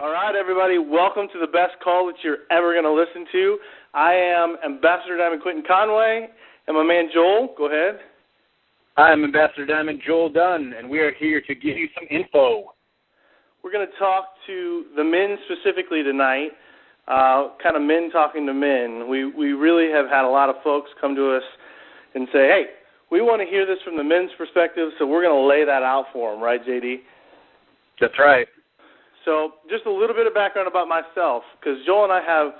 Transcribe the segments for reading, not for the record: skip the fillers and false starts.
All right, everybody, welcome to the best call that you're ever going to listen to. I am Ambassador Diamond Quentin Conway, and my man Joel, go ahead. I'm Ambassador Diamond Joel Dunn, and we are here to give you some info. We're going to talk to the men specifically tonight, kind of men talking to men. We really have had a lot of folks come to us and say, hey, we want to hear this from the men's perspective, so we're going to lay that out for them, right, JD? That's right. So just a little bit of background about myself, because Joel and I have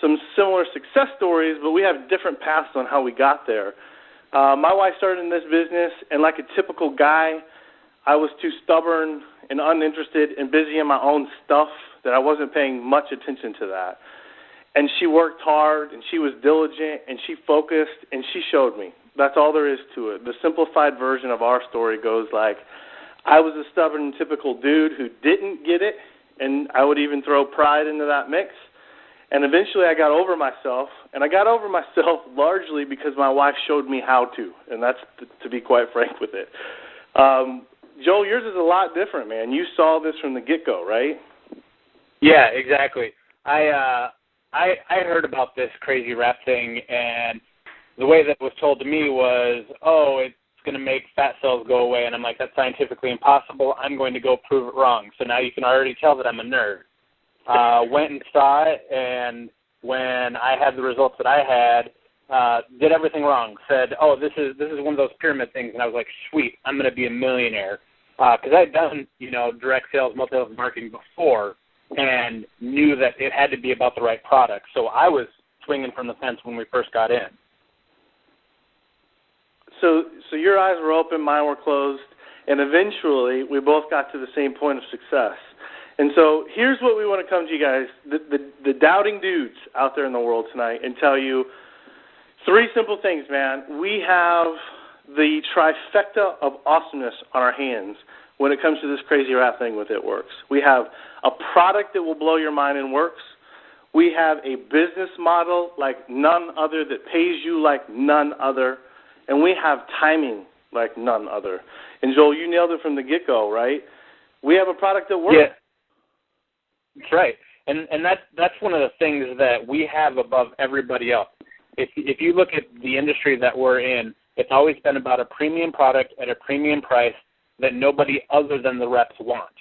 some similar success stories, but we have different paths on how we got there. My wife started in this business, and like a typical guy, I was too stubborn and uninterested and busy in my own stuff that I wasn't paying much attention to that. And she worked hard, and she was diligent, and she focused, and she showed me. That's all there is to it. The simplified version of our story goes like, I was a stubborn, typical dude who didn't get it, and I would even throw pride into that mix. And eventually I got over myself, and I got over myself largely because my wife showed me how to, and that's to be quite frank with it. Joel, yours is a lot different, man. You saw this from the get-go, right? Yeah, exactly. I heard about this crazy wrap thing, and the way that it was told to me was, it's going to make fat cells go away, and I'm like, that's scientifically impossible. I'm going to go prove it wrong. So now you can already tell that I'm a nerd. Went and saw it, and when I had the results that I had, did everything wrong. Said, this is one of those pyramid things, and I was like, sweet, I'm going to be a millionaire. Because I had done, direct sales, multi-level marketing before, and knew that it had to be about the right product. So I was swinging from the fence when we first got in. So your eyes were open, mine were closed, and eventually we both got to the same point of success. And so here's what we want to come to you guys, the doubting dudes out there in the world tonight, and tell you three simple things, man. We have the trifecta of awesomeness on our hands when it comes to this crazy rap thing with It Works. We have a product that will blow your mind and works. We have a business model like none other that pays you like none other. And we have timing like none other. And, Joel, you nailed it from the get-go, right? We have a product that works. Yeah, that's right. And that's one of the things that we have above everybody else. If you look at the industry that we're in, it's always been about a premium product at a premium price that nobody other than the reps want.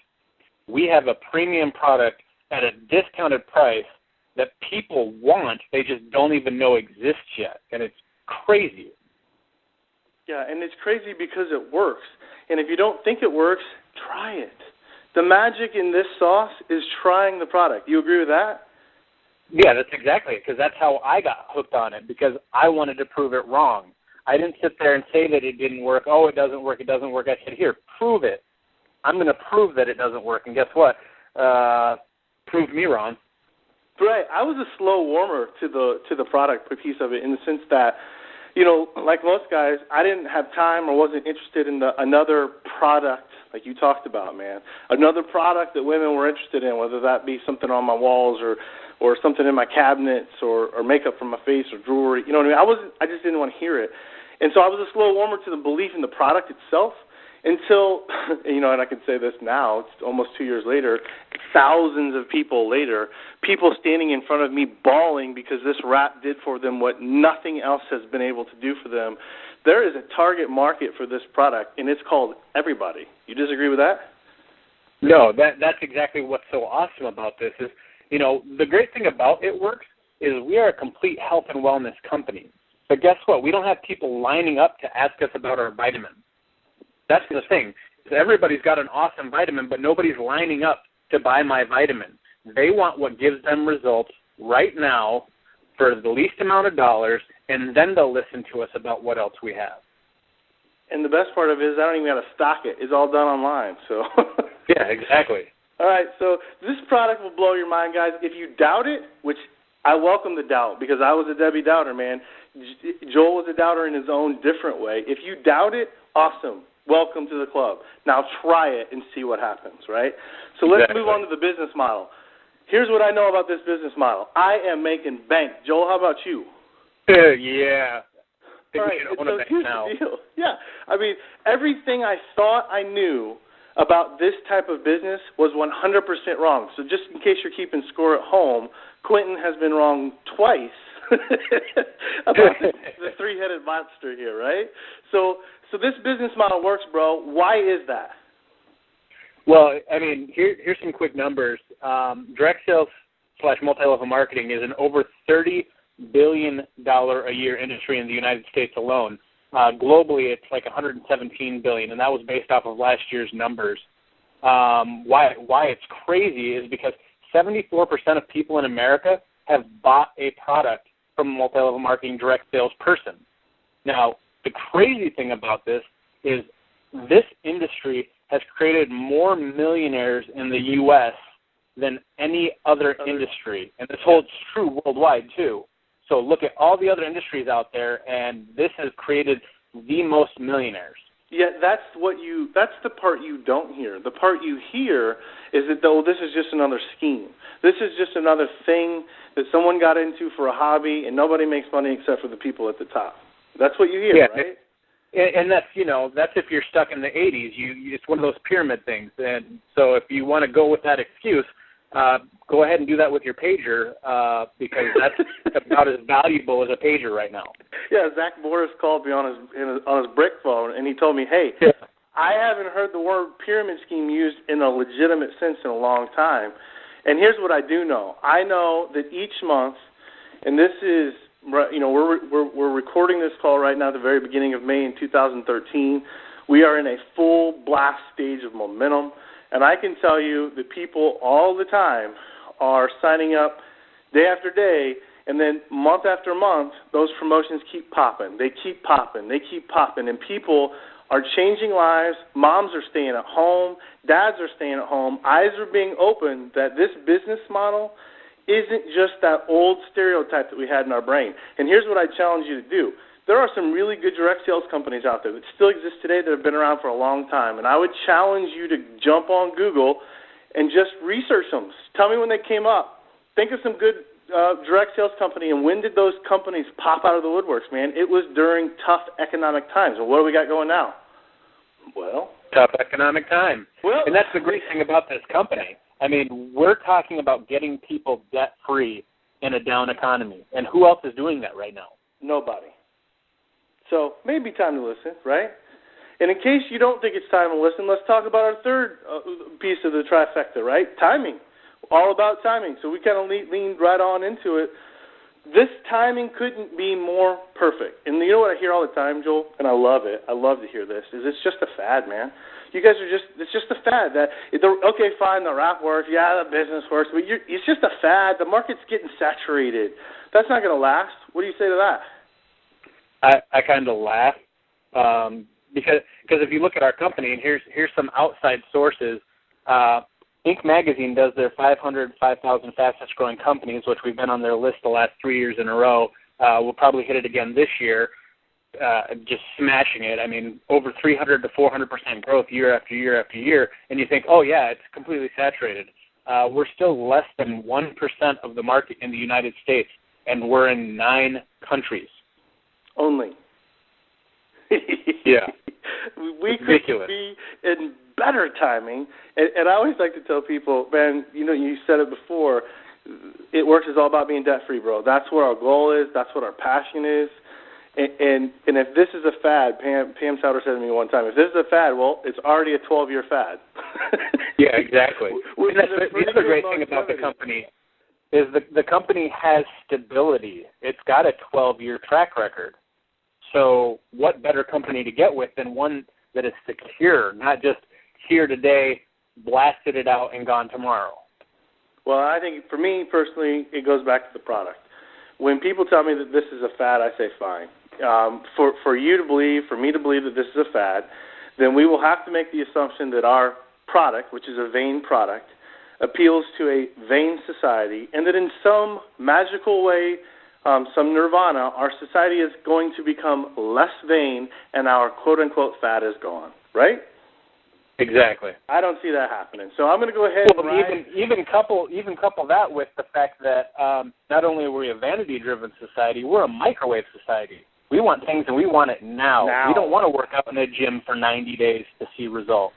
We have a premium product at a discounted price that people want, they just don't even know exists yet. And it's crazy. Yeah, and it's crazy because it works. And if you don't think it works, try it. The magic in this sauce is trying the product. You agree with that? Yeah, that's exactly it, because that's how I got hooked on it, because I wanted to prove it wrong. I didn't sit there and say that it didn't work. It doesn't work, it doesn't work. I said, here, prove it. I'm going to prove that it doesn't work. And guess what? Proved me wrong. Right. I was a slow warmer to the product piece of it in the sense that, like most guys, I didn't have time or wasn't interested in another product like you talked about, man. Another product that women were interested in, whether that be something on my walls or something in my cabinets or makeup for my face or jewelry. You know what I mean? I just didn't want to hear it. And so I was a slow warmer to the belief in the product itself until, and I can say this now, it's almost 2 years later, thousands of people later, people standing in front of me bawling because this wrap did for them what nothing else has been able to do for them. There is a target market for this product, and it's called everybody. You disagree with that? No, that's exactly what's so awesome about this is, the great thing about It Works is we are a complete health and wellness company. But guess what? We don't have people lining up to ask us about our vitamins. That's the thing. Everybody's got an awesome vitamin, but nobody's lining up to buy my vitamin. They want what gives them results right now for the least amount of dollars, and then they'll listen to us about what else we have. And the best part of it is I don't even have to stock it. It's all done online. So yeah, exactly. All right, so this product will blow your mind, guys. If you doubt it, which I welcome the doubt because I was a Debbie doubter, man. Joel was a doubter in his own different way. If you doubt it, awesome. Welcome to the club. Now try it and see what happens, right? So let's move on to the business model. Here's what I know about this business model. I am making bank. Joel, how about you? Yeah. All right, so here's the deal. Yeah, I mean, everything I thought I knew about this type of business was 100% wrong. So just in case you're keeping score at home, Quentin has been wrong twice about the three-headed monster here, right? So this business model works, bro. Why is that? Well, I mean, here's some quick numbers. Direct sales / multi-level marketing is an over $30 billion a year industry in the United States alone. Globally, it's like $117 billion, and that was based off of last year's numbers. Why it's crazy is because 74% of people in America have bought a product from a multi-level marketing direct sales person. Now, the crazy thing about this is this industry has created more millionaires in the U.S. than any other industry, and this holds true worldwide too. So look at all the other industries out there, and this has created the most millionaires. Yeah, that's the part you don't hear. The part you hear is that, this is just another scheme. This is just another thing that someone got into for a hobby, and nobody makes money except for the people at the top. That's what you hear, right? And that's if you're stuck in the 80s. It's one of those pyramid things. And so if you want to go with that excuse, go ahead and do that with your pager because that's about as valuable as a pager right now. Yeah, Zach Morris called me on his brick phone, and he told me, hey, I haven't heard the word pyramid scheme used in a legitimate sense in a long time. And here's what I do know. I know that each month, and this is, we're recording this call right now at the very beginning of May in 2013. We are in a full blast stage of momentum. And I can tell you that people all the time are signing up day after day, and then month after month, those promotions keep popping. They keep popping. They keep popping. And people are changing lives. Moms are staying at home. Dads are staying at home. Eyes are being opened that this business model isn't just that old stereotype that we had in our brain. And here's what I challenge you to do. There are some really good direct sales companies out there that still exist today that have been around for a long time, and I would challenge you to jump on Google and just research them. Tell me when they came up. Think of some good direct sales company, and when did those companies pop out of the woodworks, man? It was during tough economic times. And what do we got going now? Well, tough economic time. Well, and that's the great thing about this company. I mean, we're talking about getting people debt-free in a down economy, and who else is doing that right now? Nobody. So maybe time to listen, right? And in case you don't think it's time to listen, let's talk about our third piece of the trifecta, right? Timing. All about timing. So we kind of leaned right on into it. This timing couldn't be more perfect. And you know what I hear all the time, Joel, and I love it. I love to hear this, is it's just a fad, man. You guys are it's just a fad. Okay, fine, the wrap works. Yeah, the business works. But it's just a fad. The market's getting saturated. That's not going to last. What do you say to that? I kind of laugh because if you look at our company, and here's some outside sources. Inc. Magazine does their 5,000 fastest growing companies, which we've been on their list the last 3 years in a row. We'll probably hit it again this year, just smashing it. I mean, over 300 to 400% growth year after year after year, and you think, oh yeah, it's completely saturated. We're still less than 1% of the market in the United States, and we're in 9 countries. Only. Yeah. We could be in better timing. And I always like to tell people, man, you said it before, It Works is all about being debt-free, bro. That's what our goal is. That's what our passion is. And if this is a fad, Pam Souter said to me one time, if this is a fad, well, it's already a 12-year fad. Yeah, exactly. And that's the other great thing about the company is the company has stability. It's got a 12-year track record. So what better company to get with than one that is secure, not just here today, blasted it out, and gone tomorrow? Well, I think for me personally, it goes back to the product. When people tell me that this is a fad, I say fine. For you to believe, for me to believe that this is a fad, then we will have to make the assumption that our product, which is a vain product, appeals to a vain society, and that in some magical way, some nirvana, our society is going to become less vain and our quote-unquote fad is gone, right? Exactly. I don't see that happening. So I'm going to go ahead and even couple that with the fact that not only are we a vanity-driven society, we're a microwave society. We want things and we want it now. We don't want to work out in a gym for 90 days to see results.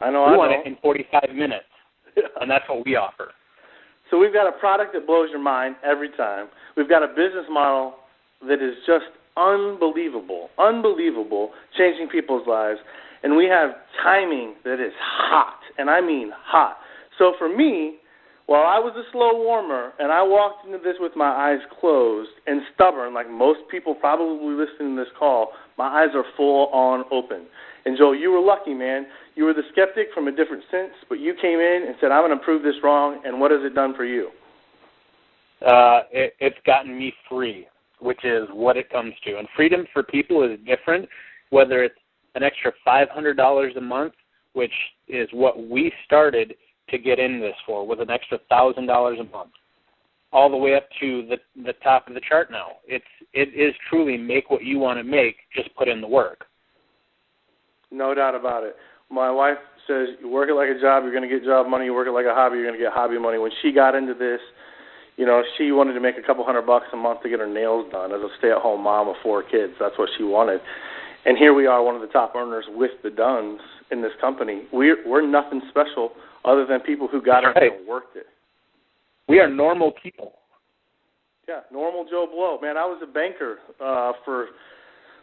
I know. We want it in 45 minutes, and that's what we offer. So we've got a product that blows your mind every time. We've got a business model that is just unbelievable, changing people's lives. And we have timing that is hot, and I mean hot. So for me, while I was a slow warmer and I walked into this with my eyes closed and stubborn, like most people probably listening to this call, my eyes are full on open. And Joel, you were lucky, man. You were the skeptic from a different sense, but you came in and said, I'm going to prove this wrong, and what has it done for you? It's gotten me free, which is what it comes to. And freedom for people is different, whether it's an extra $500 a month, which is what we started to get in this for, with an extra $1,000 a month, all the way up to the top of the chart now. It is truly make what you want to make, just put in the work. No doubt about it. My wife says, you work it like a job, you're going to get job money. You work it like a hobby, you're going to get hobby money. When she got into this, she wanted to make a couple $100 a month to get her nails done as a stay-at-home mom of 4 kids. That's what she wanted. And here we are, one of the top earners with the Duns in this company. We're nothing special other than people who got it and worked it. We are normal people. Yeah, normal Joe Blow. Man, I was a banker for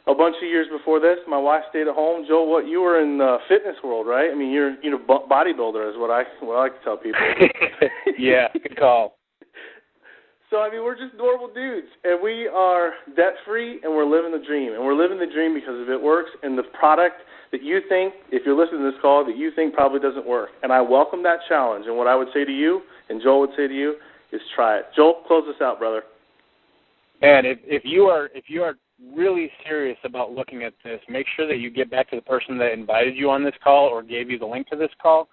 a bunch of years before this. My wife stayed at home. Joe, you were in the fitness world, right? I mean, you're bodybuilder is what I like to tell people. Yeah, good call. So, I mean, we're just normal dudes, and we are debt-free, and we're living the dream. And we're living the dream because if it works, and the product that you think, if you're listening to this call, that you think probably doesn't work. And I welcome that challenge. And what I would say to you, and Joel would say to you, is try it. Joel, close us out, brother. And if you are really serious about looking at this, make sure that you get back to the person that invited you on this call or gave you the link to this call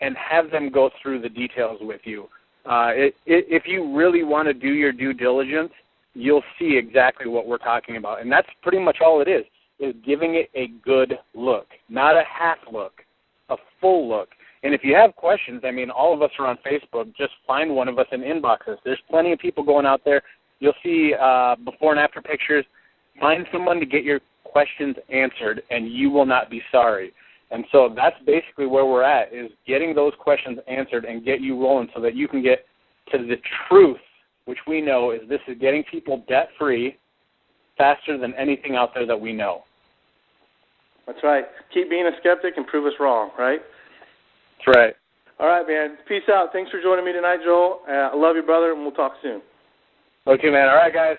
and have them go through the details with you. If you really want to do your due diligence, you'll see exactly what we're talking about. And that's pretty much all it is giving it a good look, not a half look, a full look. And if you have questions, I mean, all of us are on Facebook. Just find one of us and inbox us. There's plenty of people going out there. You'll see before and after pictures. Find someone to get your questions answered, and you will not be sorry. And so that's basically where we're at, is getting those questions answered and get you rolling so that you can get to the truth, which we know is this is getting people debt-free faster than anything out there that we know. That's right. Keep being a skeptic and prove us wrong, right? That's right. All right, man. Peace out. Thanks for joining me tonight, Joel. I love you, brother, and we'll talk soon. Okay, man. All right, guys.